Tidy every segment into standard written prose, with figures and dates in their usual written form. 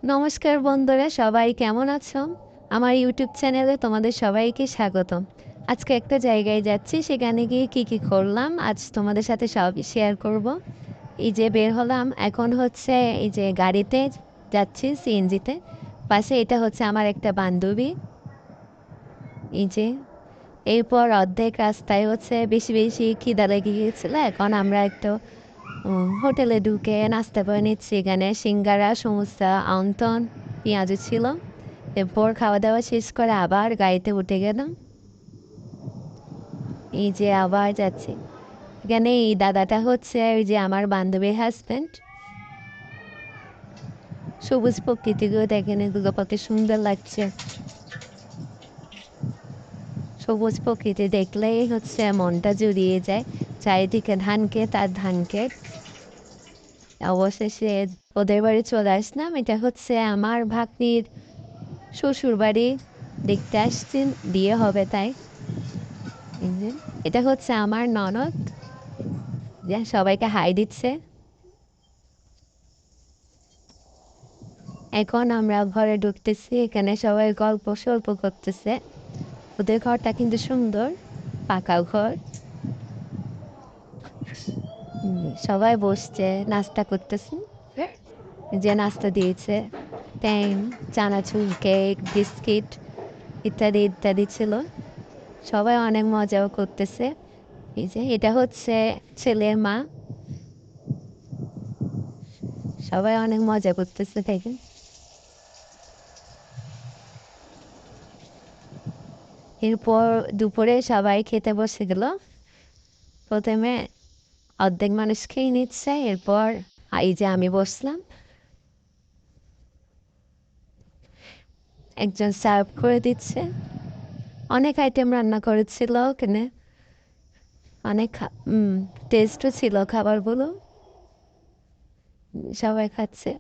নমস্কার বন্ধুরা, সবাই কেমন আছো? আমার ইউটিউব চ্যানেলে তোমাদের সবাইকে স্বাগতম। আজকে একটা জায়গায় যাচ্ছি, সেখানে গিয়ে কী কী করলাম আজ তোমাদের সাথে সব শেয়ার করব। এই যে বের হলাম, এখন হচ্ছে এই যে গাড়িতে যাচ্ছি, সিএনজিতে। পাশে এটা হচ্ছে আমার একটা বান্ধবী। এই যে এরপর অর্ধেক রাস্তায় হচ্ছে বেশি বেশি খিদা লেগে গিয়েছিল। এখন আমরা একটু হোটেলে ঢুকে নাস্তা করে নিচ্ছি। এখানে সিঙ্গারা, সমোসা, অন্তন, পেঁয়াজু ছিল। এরপর খাওয়া দাওয়া শেষ করে আবার গাড়িতে উঠে গেলাম। এই যে আবার যাচ্ছি। এখানে এই দাদাটা হচ্ছে ওই যে আমার বান্ধবীর হাজব্যান্ড। সবুজ প্রকৃতিগুলো দেখেন, এগুলো কত সুন্দর লাগছে। সবুজ প্রকৃতি দেখলেই হচ্ছে মনটা জুড়িয়ে যায়। চারিদিকে ধান ক্ষেত আর ধান ক্ষেত। অবশেষে ওদের বাড়ি চলে আসলাম। এটা হচ্ছে আমার ভাগ্নির শ্বশুর বাড়ি। দেখতে আসছেন, বিয়ে হবে তাই। এই যে, এটা হচ্ছে আমার ননদ, যে সবাইকে হাই দিচ্ছে। এখন আমরা ঘরে ঢুকতেছি, এখানে সবাই গল্প সল্প করতেছে। ওদের ঘরটা কিন্তু সুন্দর, পাকা ঘর। সবাই বসছে, নাস্তা করতেছে। যে নাস্তা দিয়েছে, ট্যাং, চানাচুর, কেক, বিস্কিট ইত্যাদি ইত্যাদি ছিল। সবাই অনেক মজাও করতেছে। এই যে এটা হচ্ছে ছেলের মা। সবাই অনেক মজা করতেছে দেখেন। এরপর দুপুরে সবাই খেতে বসে গেল। প্রথমে অর্ধেক মানুষ খেয়ে নিচ্ছে, এরপর এই যে আমি বসলাম। একজন সার্ভ করে দিচ্ছে। অনেক আইটেম রান্না করেছিল ওখানে। অনেক টেস্টও ছিল খাবারগুলো। সবাই খাচ্ছে।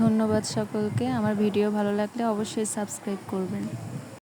ধন্যবাদ সকলকে। আমার ভিডিও ভালো লাগলে অবশ্যই সাবস্ক্রাইব করবেন।